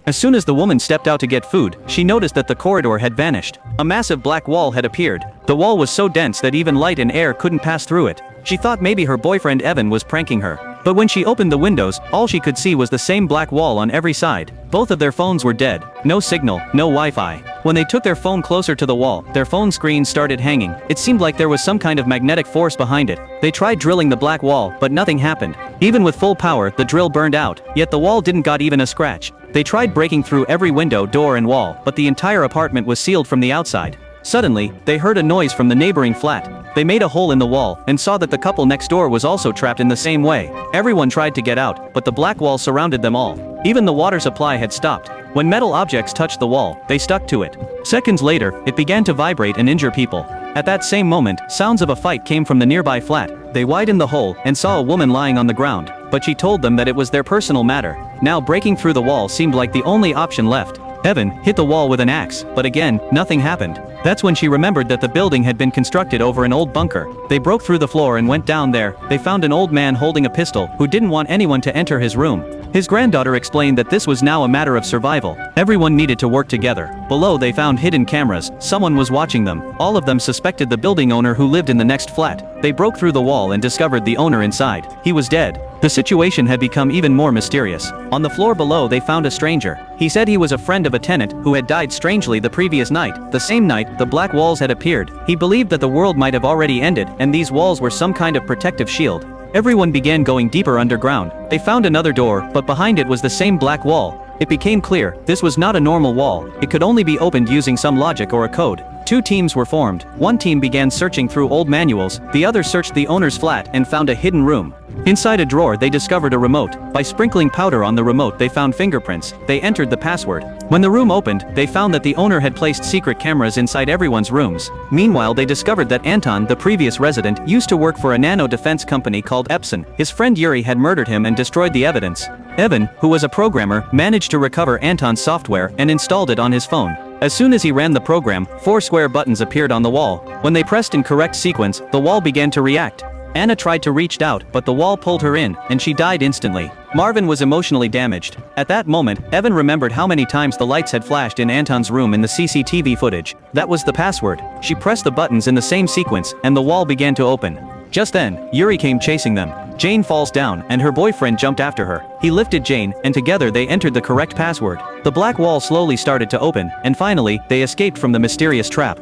As soon as the woman stepped out to get food, she noticed that the corridor had vanished. A massive black wall had appeared. The wall was so dense that even light and air couldn't pass through it. She thought maybe her boyfriend Evan was pranking her. But when she opened the windows, all she could see was the same black wall on every side. Both of their phones were dead. No signal, no Wi-Fi. When they took their phone closer to the wall, their phone screens started hanging. It seemed like there was some kind of magnetic force behind it. They tried drilling the black wall, but nothing happened. Even with full power, the drill burned out, yet the wall didn't got even a scratch. They tried breaking through every window, door and wall, but the entire apartment was sealed from the outside. Suddenly, they heard a noise from the neighboring flat. They made a hole in the wall, and saw that the couple next door was also trapped in the same way. Everyone tried to get out, but the black wall surrounded them all. Even the water supply had stopped. When metal objects touched the wall, they stuck to it. Seconds later, it began to vibrate and injure people. At that same moment, sounds of a fight came from the nearby flat. They widened the hole, and saw a woman lying on the ground, but she told them that it was their personal matter. Now breaking through the wall seemed like the only option left. Evan hit the wall with an axe, but again, nothing happened. That's when she remembered that the building had been constructed over an old bunker. They broke through the floor and went down there. They found an old man holding a pistol who didn't want anyone to enter his room. His granddaughter explained that this was now a matter of survival. Everyone needed to work together. Below they found hidden cameras. Someone was watching them. All of them suspected the building owner who lived in the next flat. They broke through the wall and discovered the owner inside. He was dead. The situation had become even more mysterious. On the floor below they found a stranger. He said he was a friend of a tenant who had died strangely the previous night. The same night, the black walls had appeared. He believed that the world might have already ended, and these walls were some kind of protective shield. Everyone began going deeper underground. They found another door, but behind it was the same black wall. It became clear, this was not a normal wall. It could only be opened using some logic or a code. Two teams were formed. One team began searching through old manuals, the other searched the owner's flat and found a hidden room. Inside a drawer they discovered a remote. By sprinkling powder on the remote they found fingerprints. They entered the password. When the room opened, they found that the owner had placed secret cameras inside everyone's rooms. Meanwhile they discovered that Anton, the previous resident, used to work for a nano defense company called Epson. His friend Yuri had murdered him and destroyed the evidence. Evan, who was a programmer, managed to recover Anton's software and installed it on his phone. As soon as he ran the program, 4 square buttons appeared on the wall. When they pressed in correct sequence, the wall began to react. Anna tried to reach out, but the wall pulled her in, and she died instantly. Marvin was emotionally damaged. At that moment, Evan remembered how many times the lights had flashed in Anton's room in the CCTV footage. That was the password. She pressed the buttons in the same sequence, and the wall began to open. Just then, Yuri came chasing them. Jane falls down, and her boyfriend jumped after her. He lifted Jane, and together they entered the correct password. The black wall slowly started to open, and finally, they escaped from the mysterious trap.